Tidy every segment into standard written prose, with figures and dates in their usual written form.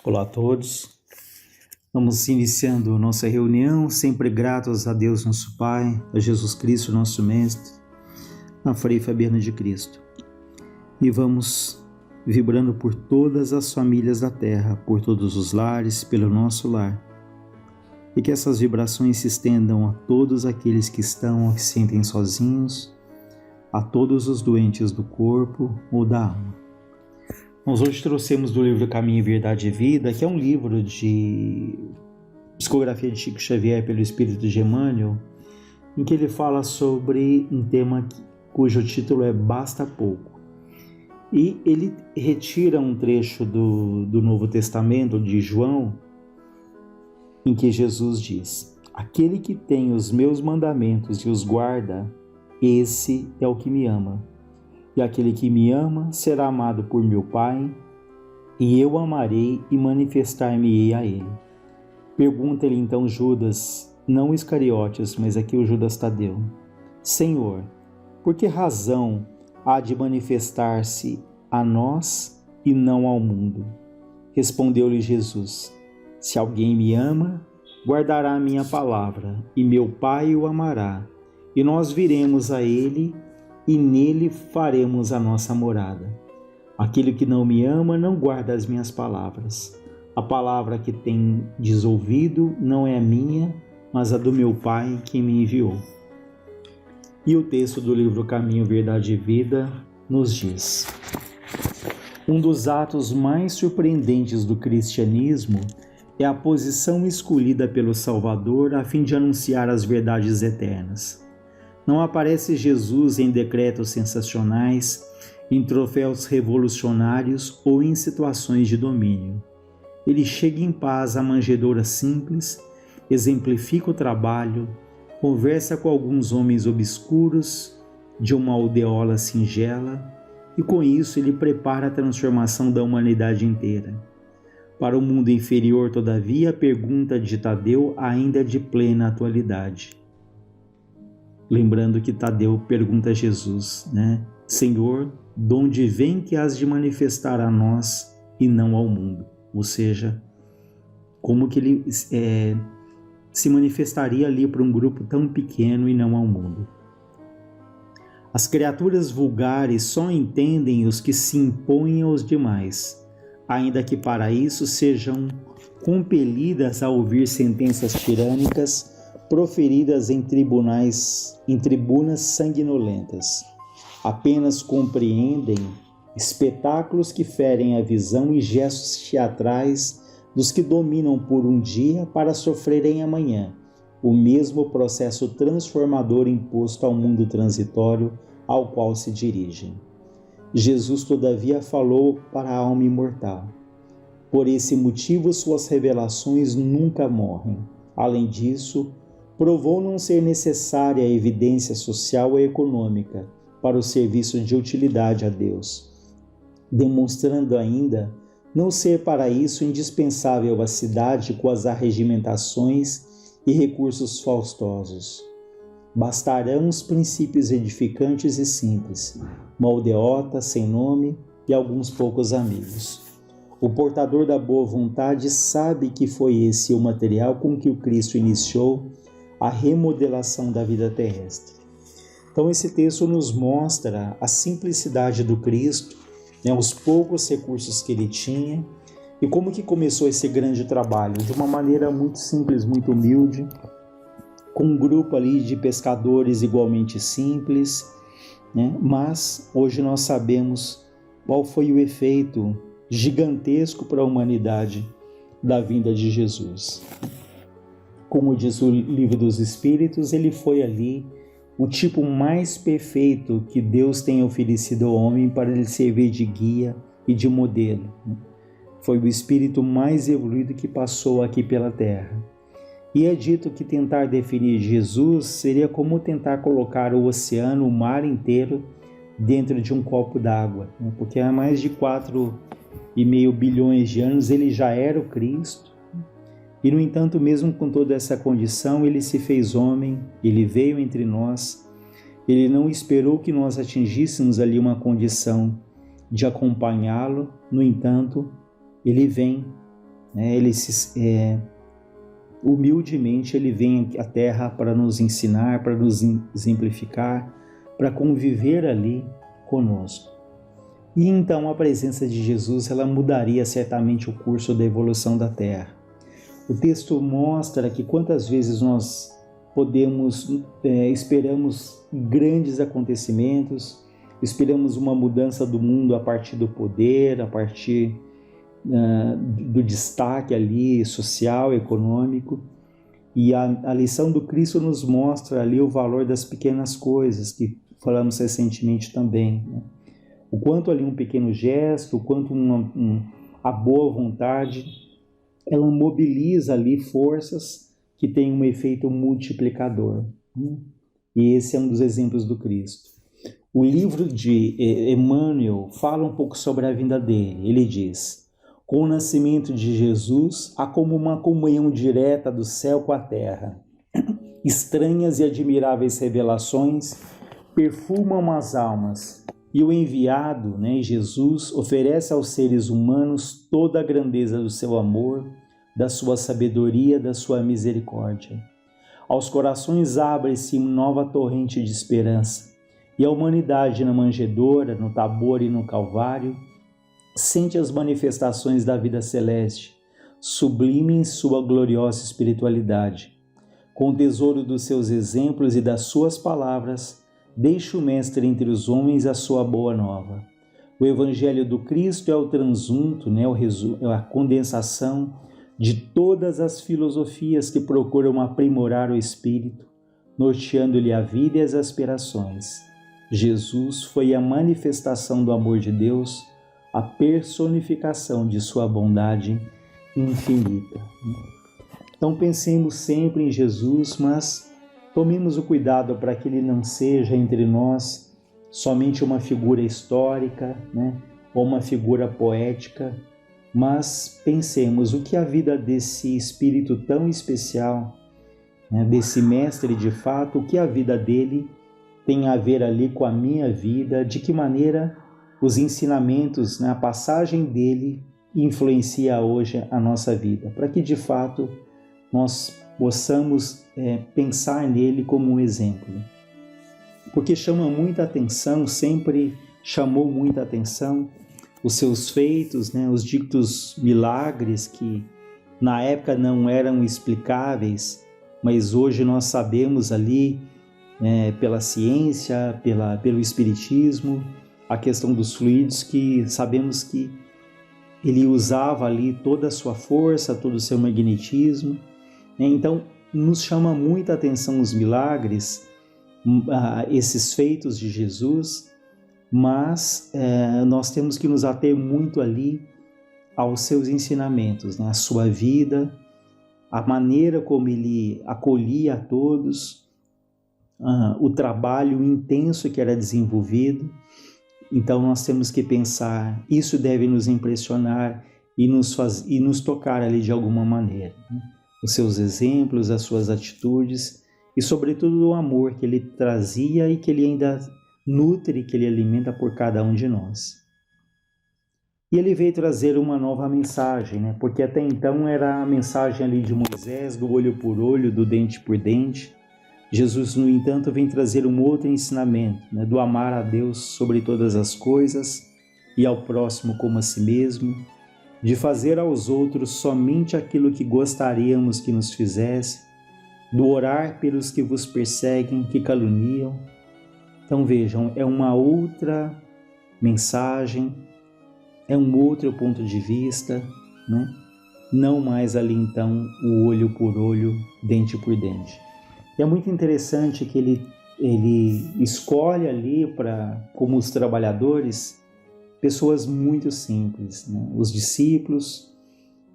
Olá a todos, vamos iniciando nossa reunião, sempre gratos a Deus nosso Pai, a Jesus Cristo nosso Mestre, a Frei Fabiana de Cristo. E vamos vibrando por todas as famílias da terra, por todos os lares, pelo nosso lar. E que essas vibrações se estendam a todos aqueles que estão ou que se sentem sozinhos, a todos os doentes do corpo ou da alma. Nós hoje trouxemos do livro Caminho, Verdade e Vida, que é um livro de psicografia de Chico Xavier pelo Espírito de Emmanuel, em que ele fala sobre um tema cujo título é Basta Pouco. E ele retira um trecho do Novo Testamento de João, em que Jesus diz: aquele que tem os meus mandamentos e os guarda, esse é o que me ama. E aquele que me ama será amado por meu Pai, e eu amarei e manifestar-me-ei a ele. Pergunta-lhe então Judas, não Iscariotes, mas aqui o Judas Tadeu: Senhor, por que razão há de manifestar-se a nós e não ao mundo? Respondeu-lhe Jesus: se alguém me ama, guardará a minha palavra, e meu Pai o amará, e nós viremos a ele, e nele faremos a nossa morada. Aquele que não me ama não guarda as minhas palavras. A palavra que tendes ouvido não é a minha, mas a do meu Pai que me enviou. E o texto do livro Caminho, Verdade e Vida nos diz: um dos atos mais surpreendentes do cristianismo é a posição escolhida pelo Salvador a fim de anunciar as verdades eternas. Não aparece Jesus em decretos sensacionais, em troféus revolucionários ou em situações de domínio. Ele chega em paz à manjedoura simples, exemplifica o trabalho, conversa com alguns homens obscuros de uma aldeola singela e com isso ele prepara a transformação da humanidade inteira. Para o mundo inferior, todavia, a pergunta de Tadeu ainda é de plena atualidade. Lembrando que Tadeu pergunta a Jesus, Senhor, de onde vem que has de manifestar a nós e não ao mundo? Ou seja, como que ele se manifestaria ali para um grupo tão pequeno e não ao mundo? As criaturas vulgares só entendem os que se impõem aos demais, ainda que para isso sejam compelidas a ouvir sentenças tirânicas proferidas em tribunas sanguinolentas. Apenas compreendem espetáculos que ferem a visão e gestos teatrais dos que dominam por um dia para sofrerem amanhã o mesmo processo transformador imposto ao mundo transitório ao qual se dirigem. Jesus, todavia, falou para a alma imortal. Por esse motivo, suas revelações nunca morrem. Além disso, provou não ser necessária a evidência social e econômica para o serviço de utilidade a Deus, demonstrando ainda não ser para isso indispensável a cidade com as arregimentações e recursos faustosos. Bastarão os princípios edificantes e simples, uma aldeota sem nome e alguns poucos amigos. O portador da boa vontade sabe que foi esse o material com que o Cristo iniciou a remodelação da vida terrestre. Então esse texto nos mostra a simplicidade do Cristo, os poucos recursos que ele tinha e como que começou esse grande trabalho, de uma maneira muito simples, muito humilde, com um grupo ali de pescadores igualmente simples, mas hoje nós sabemos qual foi o efeito gigantesco para a humanidade da vinda de Jesus. Como diz o Livro dos Espíritos, ele foi ali o tipo mais perfeito que Deus tem oferecido ao homem para ele servir de guia e de modelo. Foi o espírito mais evoluído que passou aqui pela Terra. E é dito que tentar definir Jesus seria como tentar colocar o oceano, o mar inteiro, dentro de um copo d'água, porque há mais de 4,5 bilhões de anos ele já era o Cristo. E, no entanto, mesmo com toda essa condição, ele se fez homem, ele veio entre nós, ele não esperou que nós atingíssemos ali uma condição de acompanhá-lo, no entanto, ele vem né? Humildemente ele vem à Terra para nos ensinar, para nos exemplificar, para conviver ali conosco. E então a presença de Jesus, ela mudaria certamente o curso da evolução da Terra. O texto mostra que quantas vezes nós esperamos grandes acontecimentos, esperamos uma mudança do mundo a partir do poder, a partir do destaque ali social, econômico, e a lição do Cristo nos mostra ali o valor das pequenas coisas, que falamos recentemente também, né? O quanto ali um pequeno gesto, o quanto a boa vontade, ela mobiliza ali forças que têm um efeito multiplicador, né? E esse é um dos exemplos do Cristo. O livro de Emmanuel fala um pouco sobre a vinda dele. Ele diz: com o nascimento de Jesus, há como uma comunhão direta do céu com a terra. Estranhas e admiráveis revelações perfumam as almas, e o enviado, né, Jesus, oferece aos seres humanos toda a grandeza do seu amor, da sua sabedoria, da sua misericórdia. Aos corações abre-se nova torrente de esperança, e a humanidade na manjedoura, no Tabor e no Calvário, sente as manifestações da vida celeste, sublime em sua gloriosa espiritualidade. Com o tesouro dos seus exemplos e das suas palavras, deixa o Mestre entre os homens a sua boa nova. O Evangelho do Cristo é o transunto, né, a condensação de todas as filosofias que procuram aprimorar o espírito, norteando-lhe a vida e as aspirações. Jesus foi a manifestação do amor de Deus, a personificação de sua bondade infinita. Então pensemos sempre em Jesus, mas tomemos o cuidado para que ele não seja entre nós somente uma figura histórica, né, ou uma figura poética, mas pensemos o que a vida desse espírito tão especial, né, desse mestre de fato, o que a vida dele tem a ver ali com a minha vida, de que maneira os ensinamentos, né, a passagem dele influencia hoje a nossa vida, para que de fato nós possamos pensar nele como um exemplo. Porque chama muita atenção, sempre chamou muita atenção os seus feitos, né, os ditos milagres que na época não eram explicáveis, mas hoje nós sabemos ali, pela ciência, pelo espiritismo, a questão dos fluidos, que sabemos que ele usava ali toda a sua força, todo o seu magnetismo. Então, nos chama muita atenção os milagres, esses feitos de Jesus, mas nós temos que nos ater muito ali aos seus ensinamentos, né? A sua vida, a maneira como ele acolhia a todos, o trabalho intenso que era desenvolvido. Então nós temos que pensar, isso deve nos impressionar e nos tocar ali de alguma maneira, né? Os seus exemplos, as suas atitudes e sobretudo o amor que ele trazia e que ele ainda nutre, que ele alimenta por cada um de nós. E ele veio trazer uma nova mensagem, né? Porque até então era a mensagem ali de Moisés, do olho por olho, do dente por dente. Jesus, no entanto, vem trazer um outro ensinamento, né? Do amar a Deus sobre todas as coisas e ao próximo como a si mesmo, de fazer aos outros somente aquilo que gostaríamos que nos fizesse, do orar pelos que vos perseguem, que caluniam. Então vejam, é uma outra mensagem, é um outro ponto de vista, né? Não mais ali então o olho por olho, dente por dente. E é muito interessante que ele escolhe ali como os trabalhadores, pessoas muito simples, né? Os discípulos,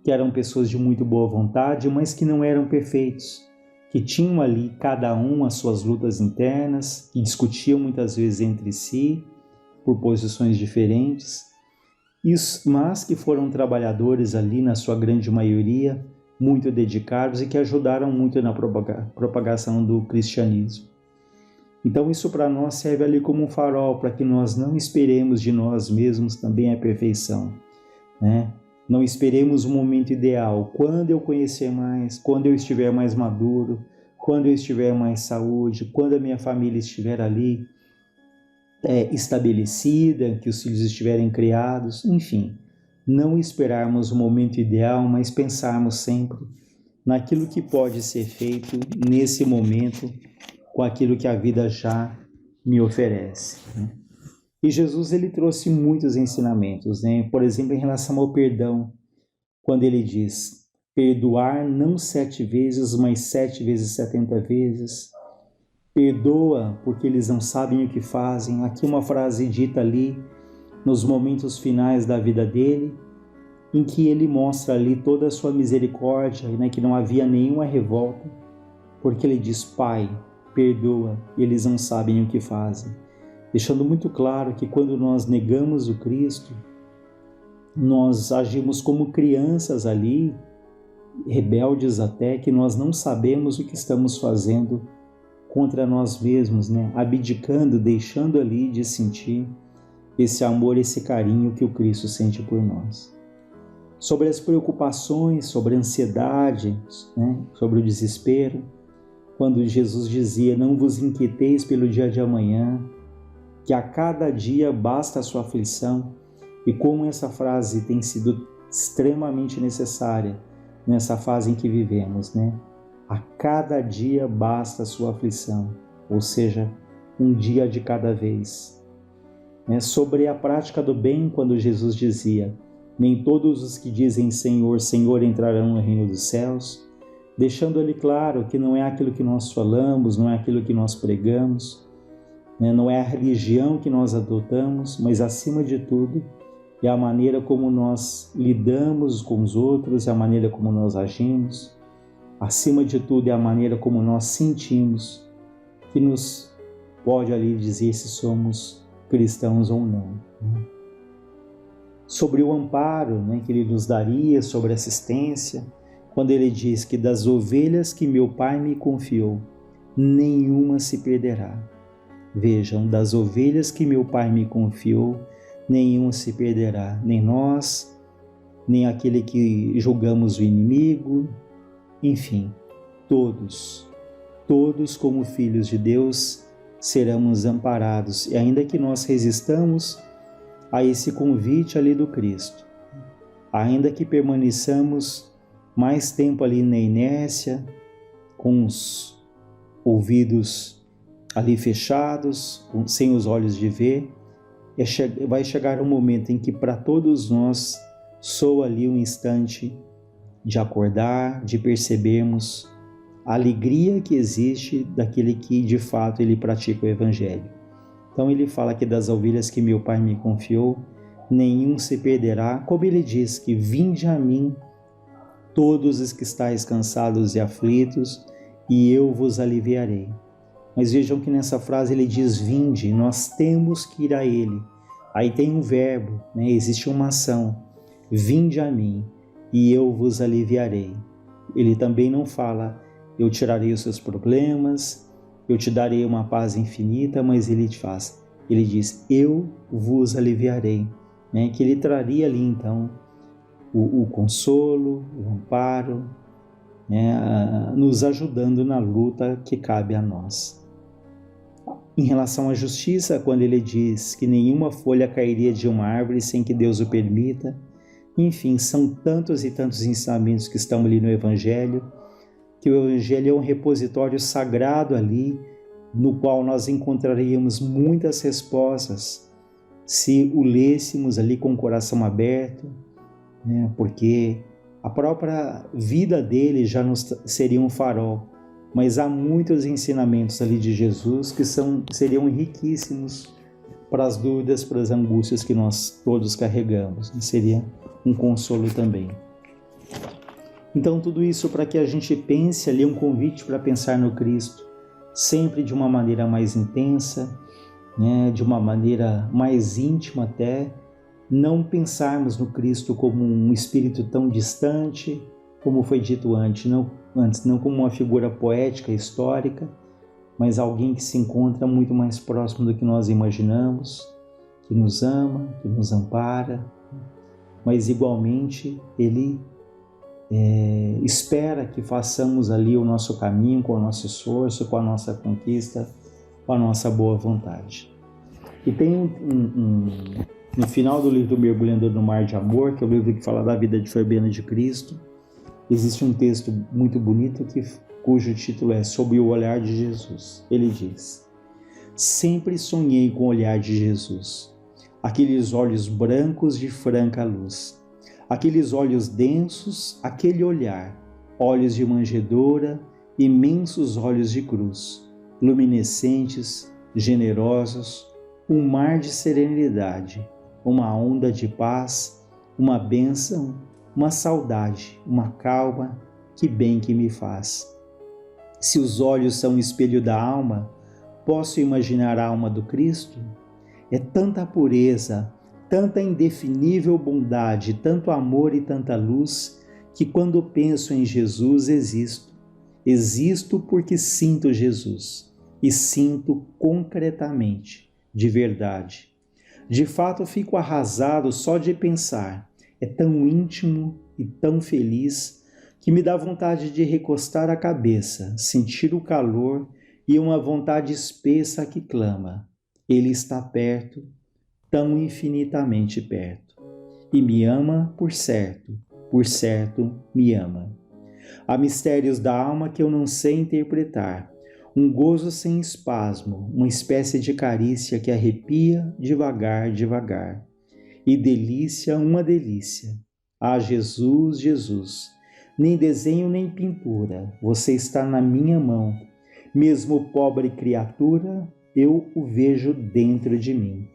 que eram pessoas de muito boa vontade, mas que não eram perfeitos, que tinham ali cada um as suas lutas internas, que discutiam muitas vezes entre si, por posições diferentes, mas que foram trabalhadores ali, na sua grande maioria, muito dedicados e que ajudaram muito na propagação do cristianismo. Então isso para nós serve ali como um farol, para que nós não esperemos de nós mesmos também a perfeição, né? Não esperemos o momento ideal. Quando eu conhecer mais, quando eu estiver mais maduro, quando eu estiver mais saúde, quando a minha família estiver ali estabelecida, que os filhos estiverem criados, enfim. Não esperarmos o momento ideal, mas pensarmos sempre naquilo que pode ser feito nesse momento, com aquilo que a vida já me oferece. E Jesus, ele trouxe muitos ensinamentos, Por exemplo, em relação ao perdão, quando ele diz, perdoar não 7 vezes, mas 7 vezes 70 vezes. Perdoa porque eles não sabem o que fazem. Aqui uma frase dita ali, nos momentos finais da vida dele, em que ele mostra ali toda a sua misericórdia, que não havia nenhuma revolta, porque ele diz, Pai, perdoa, eles não sabem o que fazem. Deixando muito claro que quando nós negamos o Cristo, nós agimos como crianças ali, rebeldes até, que nós não sabemos o que estamos fazendo contra nós mesmos, abdicando, deixando ali de sentir esse amor, esse carinho que o Cristo sente por nós. Sobre as preocupações, sobre a ansiedade, sobre o desespero, quando Jesus dizia, não vos inquieteis pelo dia de amanhã, que a cada dia basta a sua aflição, e como essa frase tem sido extremamente necessária nessa fase em que vivemos, A cada dia basta a sua aflição, ou seja, um dia de cada vez. Sobre a prática do bem, quando Jesus dizia, nem todos os que dizem Senhor, Senhor entrarão no reino dos céus, deixando ali claro que não é aquilo que nós falamos, não é aquilo que nós pregamos, não é a religião que nós adotamos, mas acima de tudo é a maneira como nós lidamos com os outros, é a maneira como nós agimos, acima de tudo é a maneira como nós sentimos, que nos pode ali dizer se somos cristãos ou não. Sobre o amparo que ele nos daria, sobre a assistência, quando ele diz que das ovelhas que meu Pai me confiou, nenhuma se perderá. Vejam, das ovelhas que meu Pai me confiou, nenhuma se perderá, nem nós, nem aquele que julgamos o inimigo, enfim, todos como filhos de Deus seremos amparados, e ainda que nós resistamos a esse convite ali do Cristo, ainda que permaneçamos mais tempo ali na inércia, com os ouvidos ali fechados, sem os olhos de ver, vai chegar um momento em que para todos nós soa ali um instante de acordar, de percebermos a alegria que existe daquele que de fato ele pratica o Evangelho. Então ele fala que das ovelhas que meu Pai me confiou, nenhum se perderá, como ele diz que vinde a mim todos os que estáis cansados e aflitos, e eu vos aliviarei. Mas vejam que nessa frase ele diz vinde, nós temos que ir a ele. Aí tem um verbo, existe uma ação, vinde a mim e eu vos aliviarei. Ele também não fala, eu tirarei os seus problemas, eu te darei uma paz infinita, mas ele diz, eu vos aliviarei, que ele traria ali então o consolo, o amparo, nos ajudando na luta que cabe a nós. Em relação à justiça, quando ele diz que nenhuma folha cairia de uma árvore sem que Deus o permita, enfim, são tantos e tantos ensinamentos que estão ali no Evangelho, que o Evangelho é um repositório sagrado ali, no qual nós encontraríamos muitas respostas, se o lêssemos ali com o coração aberto, porque a própria vida dele já seria um farol, mas há muitos ensinamentos ali de Jesus que seriam riquíssimos para as dúvidas, para as angústias que nós todos carregamos. Seria um consolo também. Então tudo isso para que a gente pense ali, um convite para pensar no Cristo, sempre de uma maneira mais intensa, de uma maneira mais íntima até, não pensarmos no Cristo como um espírito tão distante, como foi dito antes, não como uma figura poética, histórica, mas alguém que se encontra muito mais próximo do que nós imaginamos, que nos ama, que nos ampara, mas igualmente Ele espera que façamos ali o nosso caminho com o nosso esforço, com a nossa conquista, com a nossa boa vontade. E tem no final do livro Mergulhando no Mar de Amor, que é o livro que fala da vida de Fabiana de Cristo, existe um texto muito bonito cujo título é Sob o Olhar de Jesus. Ele diz: sempre sonhei com o olhar de Jesus, aqueles olhos brancos de franca luz, aqueles olhos densos, aquele olhar, olhos de manjedoura, imensos olhos de cruz, luminescentes, generosos, um mar de serenidade, uma onda de paz, uma bênção, uma saudade, uma calma, que bem que me faz. Se os olhos são o espelho da alma, posso imaginar a alma do Cristo? É tanta pureza, tanta indefinível bondade, tanto amor e tanta luz, que quando penso em Jesus existo. Existo porque sinto Jesus, e sinto concretamente, de verdade. De fato, fico arrasado só de pensar. É tão íntimo e tão feliz que me dá vontade de recostar a cabeça, sentir o calor e uma vontade espessa que clama: Ele está perto, tão infinitamente perto. E me ama por certo me ama. Há mistérios da alma que eu não sei interpretar, um gozo sem espasmo, uma espécie de carícia que arrepia devagar, devagar. E delícia, uma delícia. Ah, Jesus, Jesus, nem desenho nem pintura, você está na minha mão. Mesmo pobre criatura, eu o vejo dentro de mim,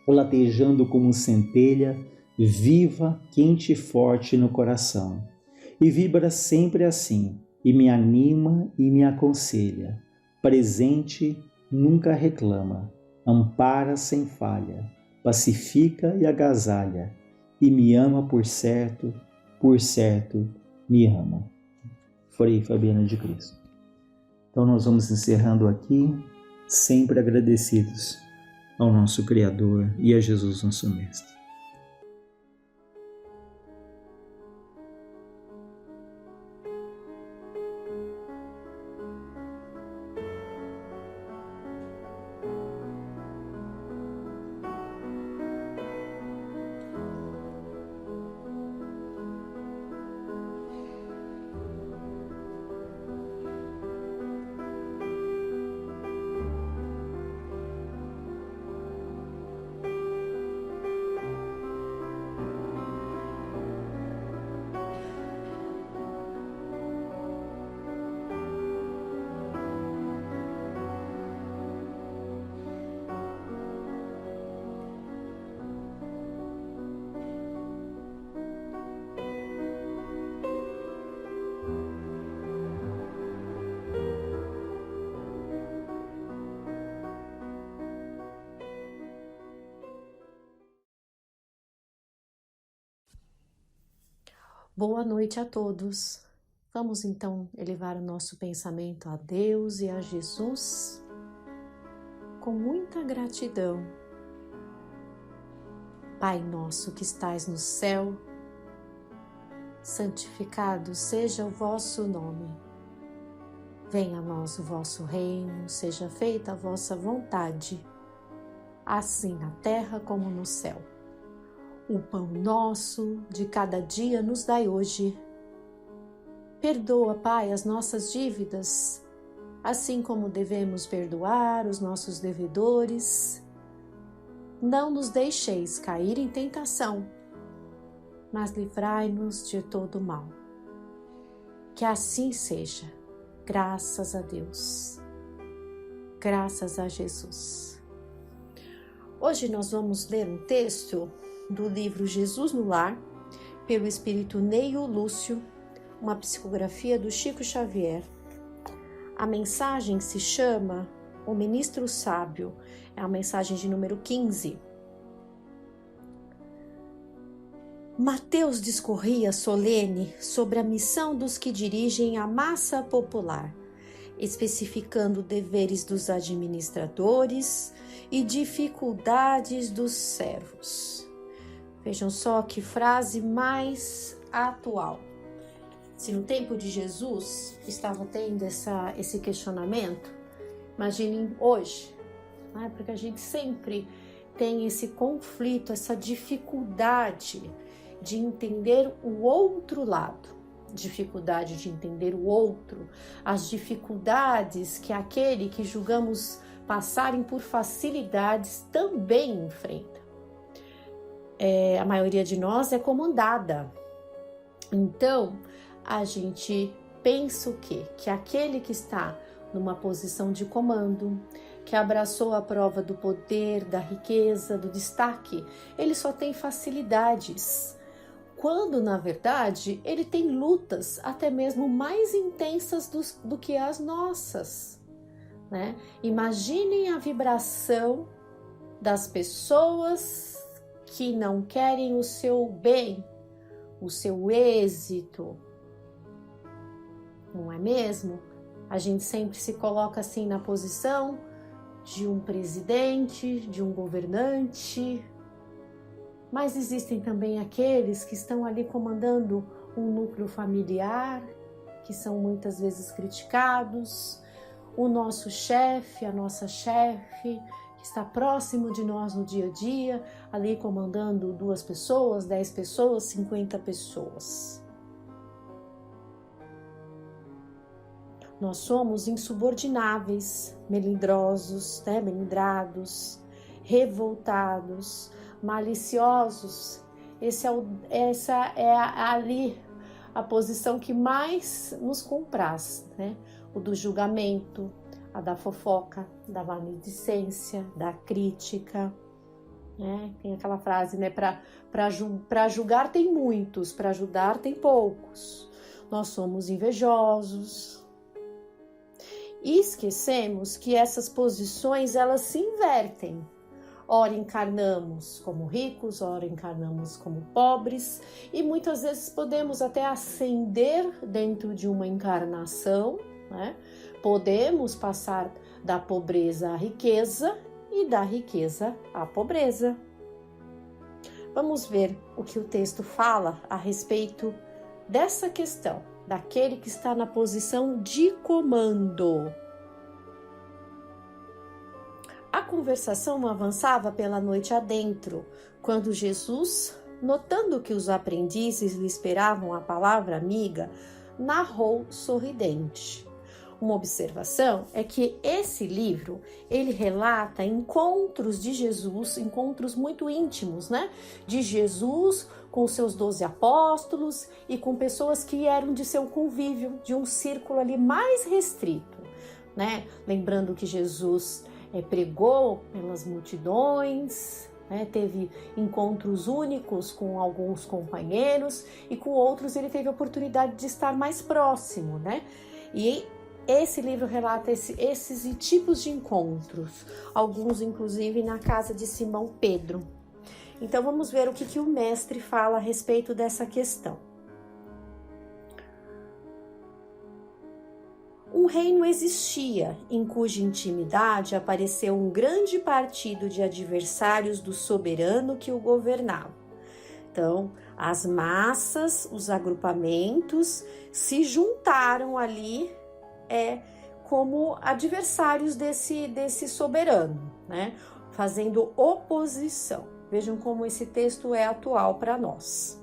latejando como centelha, viva, quente e forte no coração. E vibra sempre assim, e me anima e me aconselha. Presente, nunca reclama, ampara sem falha, pacifica e agasalha, e me ama por certo me ama. Frei Fabiana de Cristo. Então nós vamos encerrando aqui, sempre agradecidos ao nosso Criador e a Jesus, nosso Mestre. Boa noite a todos. Vamos então elevar o nosso pensamento a Deus e a Jesus com muita gratidão. Pai nosso que estais no céu, santificado seja o vosso nome. Venha a nós o vosso reino, seja feita a vossa vontade, assim na terra como no céu. O pão nosso de cada dia nos dai hoje. Perdoa, Pai, as nossas dívidas, assim como devemos perdoar os nossos devedores. Não nos deixeis cair em tentação, mas livrai-nos de todo o mal. Que assim seja, graças a Deus, graças a Jesus. Hoje nós vamos ler um texto do livro Jesus no Lar, pelo espírito Neio Lúcio, uma psicografia do Chico Xavier. A mensagem se chama O Ministro Sábio, é a mensagem de número 15. Mateus discorria solene sobre a missão dos que dirigem a massa popular, especificando deveres dos administradores e dificuldades dos servos. Vejam só que frase mais atual. Se no tempo de Jesus estava tendo esse questionamento, imaginem hoje, né? Porque a gente sempre tem esse conflito, essa dificuldade de entender o outro lado, dificuldade de entender o outro, as dificuldades que aquele que julgamos passarem por facilidades também enfrenta. A maioria de nós é comandada. Então, a gente pensa o quê? Que aquele que está numa posição de comando, que abraçou a prova do poder, da riqueza, do destaque, ele só tem facilidades, quando na verdade ele tem lutas até mesmo mais intensas do que as nossas, né? Imaginem a vibração das pessoas que não querem o seu bem, o seu êxito, não é mesmo? A gente sempre se coloca assim na posição de um presidente, de um governante, mas existem também aqueles que estão ali comandando um núcleo familiar, que são muitas vezes criticados, o nosso chefe, a nossa chefe, que está próximo de nós no dia a dia, ali comandando 2 pessoas, 10 pessoas, 50 pessoas. Nós somos insubordináveis, melindrosos, melindrados, revoltados, maliciosos. Essa é ali a posição que mais nos compraz, né? O do julgamento, a da fofoca, da maledicência, da crítica, né? Tem aquela frase, né? Para julgar tem muitos, para ajudar tem poucos. Nós somos invejosos. E esquecemos que essas posições, elas se invertem. Ora encarnamos como ricos, ora encarnamos como pobres, e muitas vezes podemos até ascender dentro de uma encarnação, né? Podemos passar da pobreza à riqueza e da riqueza à pobreza. Vamos ver o que o texto fala a respeito dessa questão, daquele que está na posição de comando. A conversação avançava pela noite adentro, quando Jesus, notando que os aprendizes lhe esperavam a palavra amiga, narrou sorridente. Uma observação é que esse livro, ele relata encontros de Jesus, encontros muito íntimos, né? De Jesus com seus 12 apóstolos e com pessoas que eram de seu convívio, de um círculo ali mais restrito, né? Lembrando que Jesus pregou pelas multidões, né? Teve encontros únicos com alguns companheiros e com outros ele teve a oportunidade de estar mais próximo, né? E esse livro relata esses tipos de encontros, alguns inclusive na casa de Simão Pedro. Então vamos ver o que o mestre fala a respeito dessa questão. Um reino existia, em cuja intimidade apareceu um grande partido de adversários do soberano que o governava. Então, as massas, os agrupamentos se juntaram ali como adversários desse soberano, né? Fazendo oposição. Vejam como esse texto é atual para nós.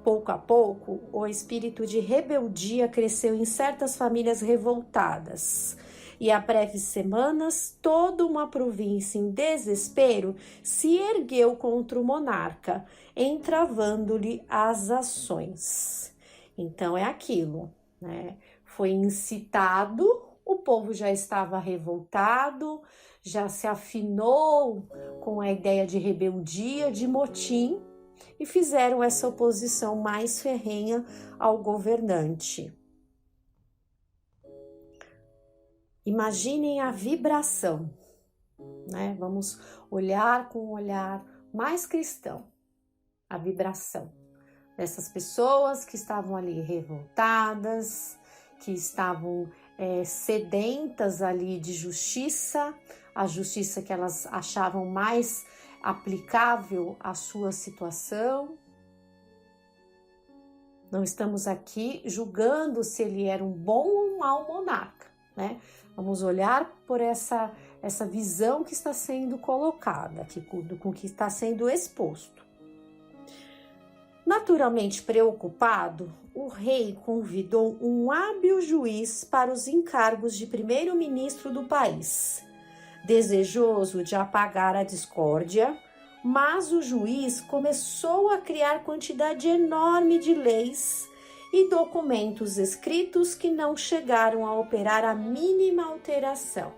Pouco a pouco, o espírito de rebeldia cresceu em certas famílias revoltadas. E há breves semanas, toda uma província em desespero se ergueu contra o monarca, entravando-lhe as ações. Então é aquilo, né? Foi incitado, o povo já estava revoltado, já se afinou com a ideia de rebeldia, de motim, e fizeram essa oposição mais ferrenha ao governante. Imaginem a vibração, né? Vamos olhar com um olhar mais cristão, a vibração dessas pessoas que estavam ali revoltadas, que estavam sedentas ali de justiça, a justiça que elas achavam mais aplicável à sua situação. Não estamos aqui julgando se ele era um bom ou um mau monarca, né? Vamos olhar por essa visão que está sendo colocada aqui, com que está sendo exposto. Naturalmente preocupado, o rei convidou um hábil juiz para os encargos de primeiro-ministro do país, desejoso de apagar a discórdia, mas o juiz começou a criar quantidade enorme de leis e documentos escritos que não chegaram a operar a mínima alteração.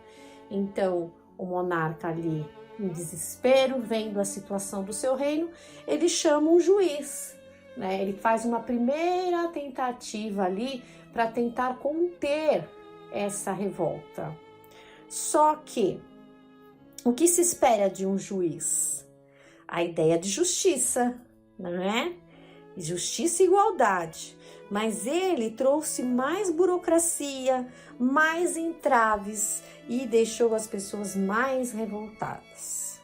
Então, o monarca ali, em desespero, vendo a situação do seu reino, ele chama um juiz, né? Ele faz uma primeira tentativa ali para tentar conter essa revolta. Só que, o que se espera de um juiz? A ideia de justiça, não é? Justiça e igualdade. Mas ele trouxe mais burocracia, mais entraves e deixou as pessoas mais revoltadas.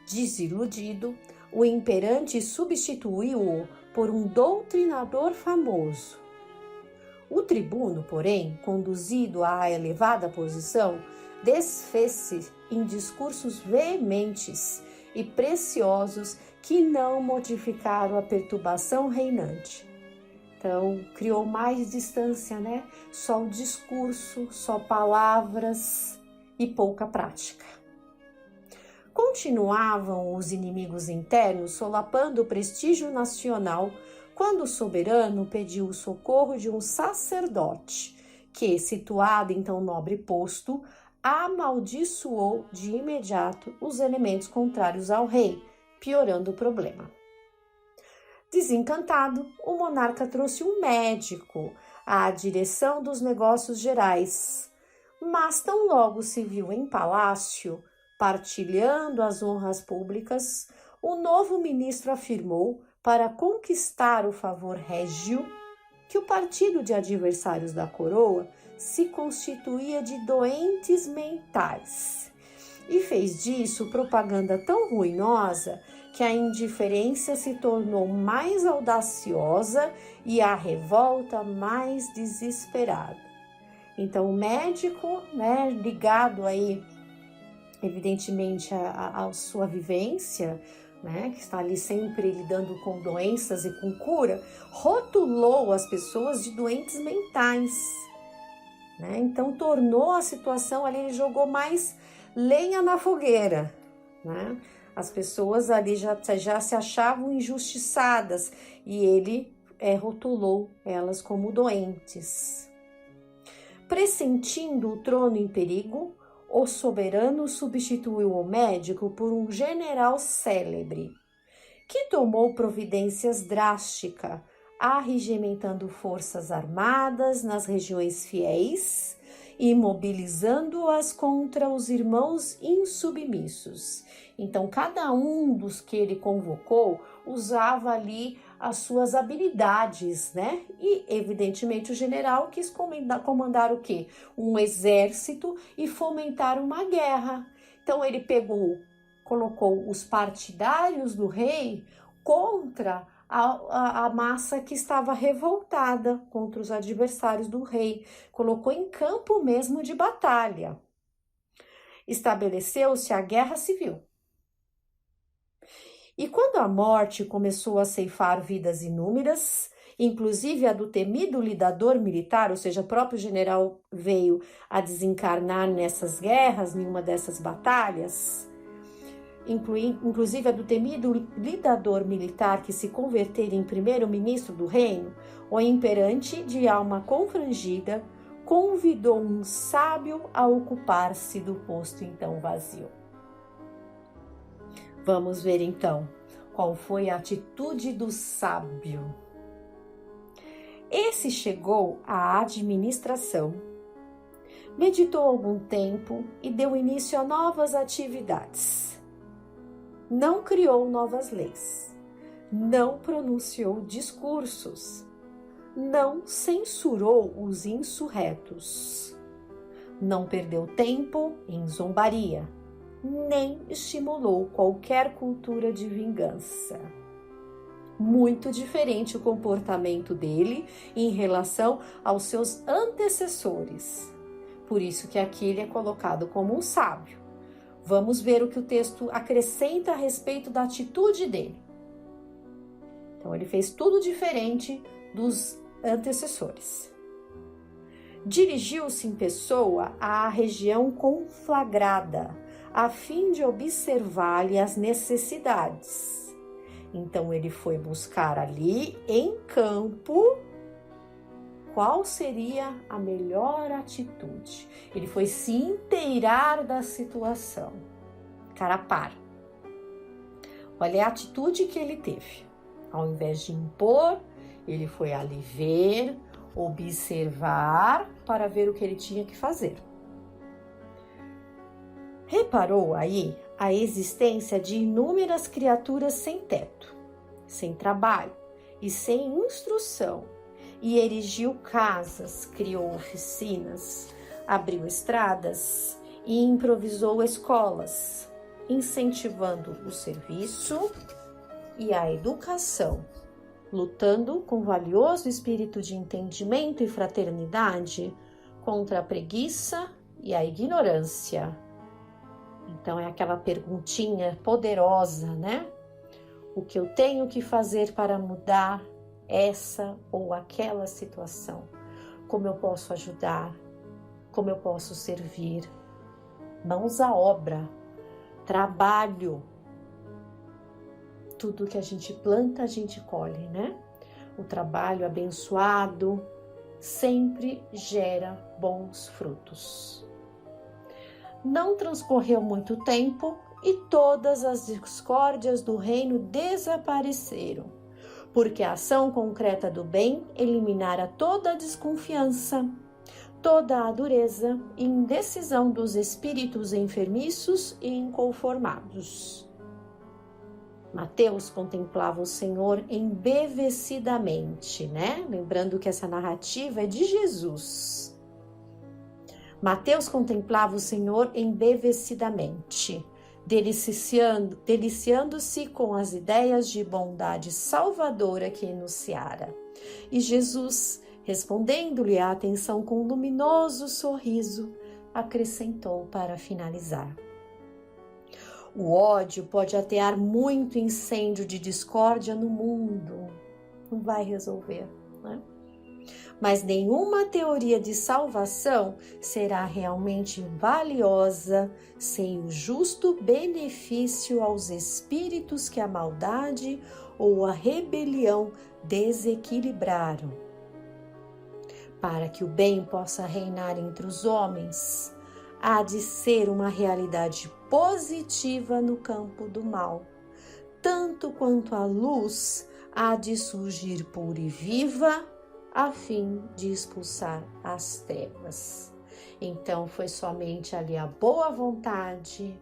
Desiludido, o imperante substituiu-o por um doutrinador famoso. O tribuno, porém, conduzido à elevada posição, desfez-se em discursos veementes e preciosos que não modificaram a perturbação reinante. Então, criou mais distância, né? Só o discurso, só palavras e pouca prática. Continuavam os inimigos internos solapando o prestígio nacional quando o soberano pediu o socorro de um sacerdote que, situado em tão nobre posto, amaldiçoou de imediato os elementos contrários ao rei, piorando o problema. Desencantado, o monarca trouxe um médico à direção dos negócios gerais, mas tão logo se viu em palácio, partilhando as honras públicas, o novo ministro afirmou, para conquistar o favor régio, que o partido de adversários da coroa se constituía de doentes mentais e fez disso propaganda tão ruinosa que a indiferença se tornou mais audaciosa e a revolta mais desesperada. Então o médico, né, ligado aí evidentemente à sua vivência, né, que está ali sempre lidando com doenças e com cura, rotulou as pessoas de doentes mentais, né? Então tornou a situação ali, ele jogou mais lenha na fogueira, né? As pessoas ali já se achavam injustiçadas e ele rotulou elas como doentes. Pressentindo o trono em perigo, o soberano substituiu o médico por um general célebre, que tomou providências drásticas, arregimentando forças armadas nas regiões fiéis e mobilizando-as contra os irmãos insubmissos. Então, cada um dos que ele convocou usava ali as suas habilidades, né? E, evidentemente, o general quis comandar o quê? Um exército e fomentar uma guerra. Então, ele colocou os partidários do rei contra a massa que estava revoltada contra os adversários do rei. Colocou em campo mesmo de batalha. Estabeleceu-se a guerra civil. E quando a morte começou a ceifar vidas inúmeras, inclusive a do temido lidador militar, ou seja, o próprio general veio a desencarnar nessas guerras, em uma dessas batalhas, inclusive a do temido lidador militar que se convertera em primeiro-ministro do reino, o imperante de alma confrangida convidou um sábio a ocupar-se do posto então vazio. Vamos ver então qual foi a atitude do sábio. Esse chegou à administração, meditou algum tempo e deu início a novas atividades. Não criou novas leis, não pronunciou discursos, não censurou os insurretos, não perdeu tempo em zombaria, nem estimulou qualquer cultura de vingança. Muito diferente o comportamento dele em relação aos seus antecessores. Por isso que aqui ele é colocado como um sábio. Vamos ver o que o texto acrescenta a respeito da atitude dele. Então ele fez tudo diferente dos antecessores. Dirigiu-se em pessoa à região conflagrada, a fim de observar-lhe as necessidades. Então ele foi buscar ali em campo qual seria a melhor atitude. Ele foi se inteirar da situação, cara a par. Olha a atitude que ele teve. Ao invés de impor, ele foi ali ver, observar para ver o que ele tinha que fazer. Reparou aí a existência de inúmeras criaturas sem teto, sem trabalho e sem instrução, e erigiu casas, criou oficinas, abriu estradas e improvisou escolas, incentivando o serviço e a educação, lutando com valioso espírito de entendimento e fraternidade contra a preguiça e a ignorância. Então é aquela perguntinha poderosa, né? O que eu tenho que fazer para mudar essa ou aquela situação? Como eu posso ajudar? Como eu posso servir? Mãos à obra, trabalho. Tudo que a gente planta, a gente colhe, né? O trabalho abençoado sempre gera bons frutos. Não transcorreu muito tempo e todas as discórdias do reino desapareceram, porque a ação concreta do bem eliminara toda a desconfiança, toda a dureza e indecisão dos espíritos enfermiços e inconformados. Mateus contemplava o Senhor embevecidamente, né? Lembrando que essa narrativa é de Jesus. Mateus contemplava o Senhor embevecidamente, deliciando-se com as ideias de bondade salvadora que enunciara. E Jesus, respondendo-lhe a atenção com um luminoso sorriso, acrescentou para finalizar: o ódio pode atear muito incêndio de discórdia no mundo. Não vai resolver, né? Mas nenhuma teoria de salvação será realmente valiosa sem o justo benefício aos espíritos que a maldade ou a rebelião desequilibraram. Para que o bem possa reinar entre os homens, há de ser uma realidade positiva no campo do mal, tanto quanto a luz há de surgir pura e viva, a fim de expulsar as trevas. Então foi somente ali a boa vontade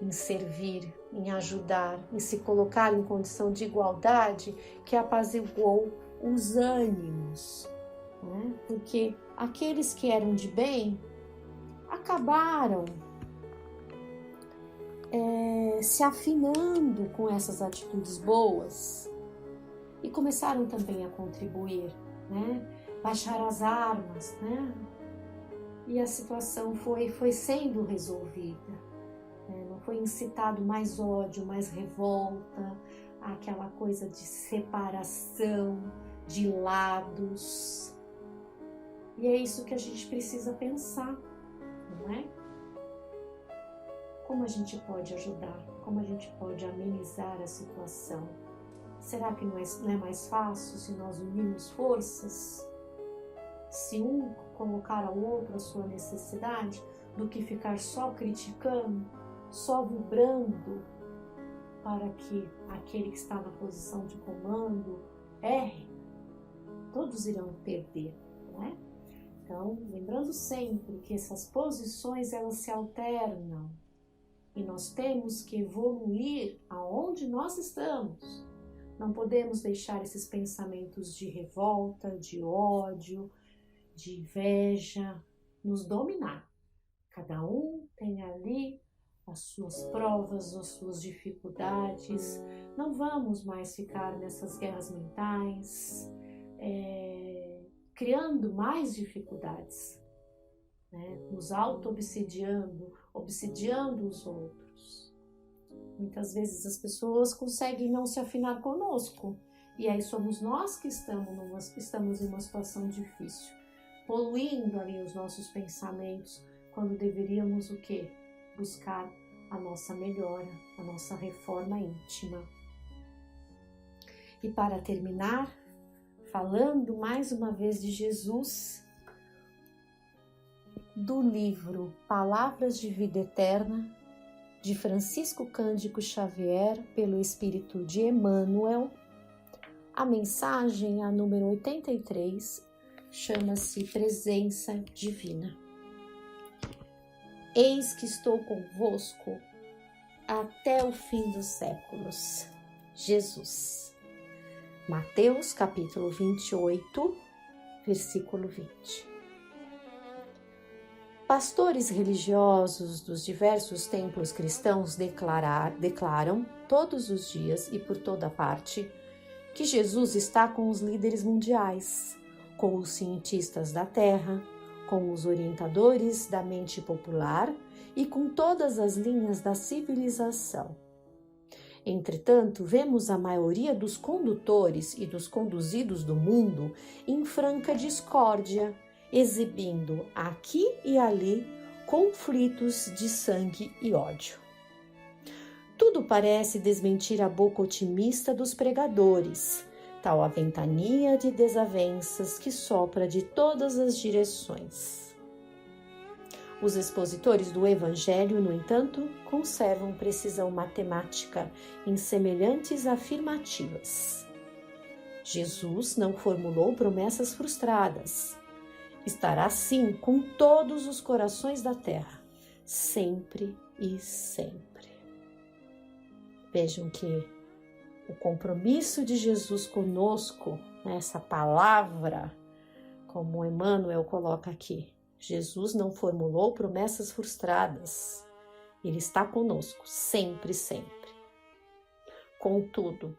em servir, em ajudar, em se colocar em condição de igualdade que apaziguou os ânimos, né? Porque aqueles que eram de bem acabaram se afinando com essas atitudes boas e começaram também a contribuir, né? Baixar as armas, né? E a situação foi sendo resolvida, né? Não foi incitado mais ódio, mais revolta, aquela coisa de separação, de lados. E é isso que a gente precisa pensar, não é? Como a gente pode ajudar? Como a gente pode amenizar a situação? Será que não é mais fácil se nós unirmos forças? Se um colocar ao outro a sua necessidade, do que ficar só criticando, só vibrando para que aquele que está na posição de comando erre? Todos irão perder, não é? Então, lembrando sempre que essas posições elas se alternam e nós temos que evoluir aonde nós estamos. Não podemos deixar esses pensamentos de revolta, de ódio, de inveja nos dominar. Cada um tem ali as suas provas, as suas dificuldades. Não vamos mais ficar nessas guerras mentais, criando mais dificuldades, né? Nos auto-obsidiando, obsidiando os outros. Muitas vezes as pessoas conseguem não se afinar conosco, e aí somos nós que estamos em uma situação difícil, poluindo ali os nossos pensamentos, quando deveríamos o quê? Buscar a nossa melhora, a nossa reforma íntima. E para terminar, falando mais uma vez de Jesus, do livro Palavras de Vida Eterna, de Francisco Cândido Xavier, pelo Espírito de Emmanuel, a mensagem, a número 83, chama-se Presença Divina. Eis que estou convosco até o fim dos séculos. Jesus. Mateus capítulo 28, versículo 20. Pastores religiosos dos diversos templos cristãos declaram todos os dias e por toda parte que Jesus está com os líderes mundiais, com os cientistas da Terra, com os orientadores da mente popular e com todas as linhas da civilização. Entretanto, vemos a maioria dos condutores e dos conduzidos do mundo em franca discórdia, exibindo aqui e ali conflitos de sangue e ódio. Tudo parece desmentir a boca otimista dos pregadores, tal a ventania de desavenças que sopra de todas as direções. Os expositores do Evangelho, no entanto, conservam precisão matemática em semelhantes afirmativas. Jesus não formulou promessas frustradas. Estará sim com todos os corações da terra, sempre e sempre. Vejam que o compromisso de Jesus conosco, essa palavra, como Emmanuel coloca aqui, Jesus não formulou promessas frustradas. Ele está conosco, sempre, sempre. Contudo,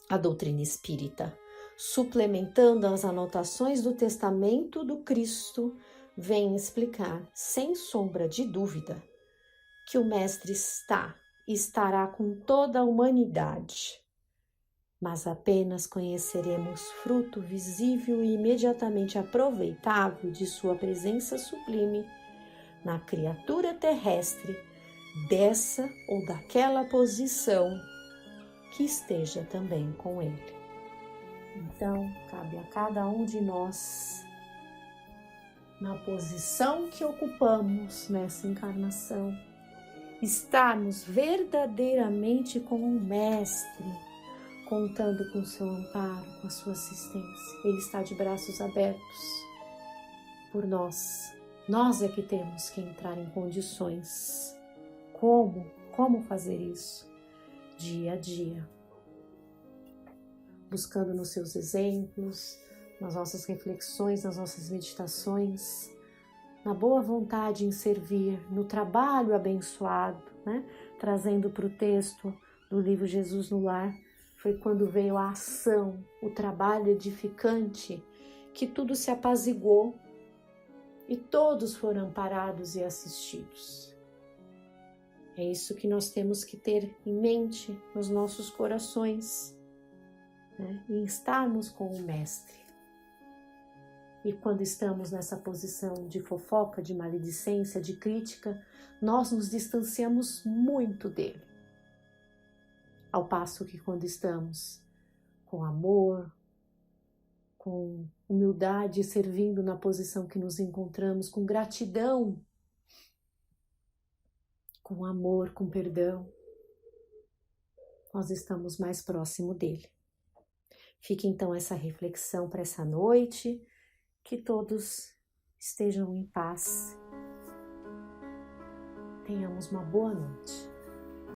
a doutrina espírita, suplementando as anotações do testamento do Cristo, vem explicar, sem sombra de dúvida, que o Mestre estará com toda a humanidade, mas apenas conheceremos fruto visível e imediatamente aproveitável de sua presença sublime na criatura terrestre dessa ou daquela posição que esteja também com ele. Então, cabe a cada um de nós, na posição que ocupamos nessa encarnação, estarmos verdadeiramente com o Mestre, contando com o seu amparo, com a sua assistência. Ele está de braços abertos por nós. Nós é que temos que entrar em condições. Como fazer isso? Dia a dia. Buscando nos seus exemplos, nas nossas reflexões, nas nossas meditações, na boa vontade em servir, no trabalho abençoado, né? Trazendo para o texto do livro Jesus no Lar, foi quando veio a ação, o trabalho edificante, que tudo se apaziguou e todos foram amparados e assistidos. É isso que nós temos que ter em mente nos nossos corações, né? E estarmos com o Mestre. E quando estamos nessa posição de fofoca, de maledicência, de crítica, nós nos distanciamos muito dele. Ao passo que quando estamos com amor, com humildade, servindo na posição que nos encontramos, com gratidão, com amor, com perdão, nós estamos mais próximo dele. Fique então essa reflexão para essa noite, que todos estejam em paz. Tenhamos uma boa noite.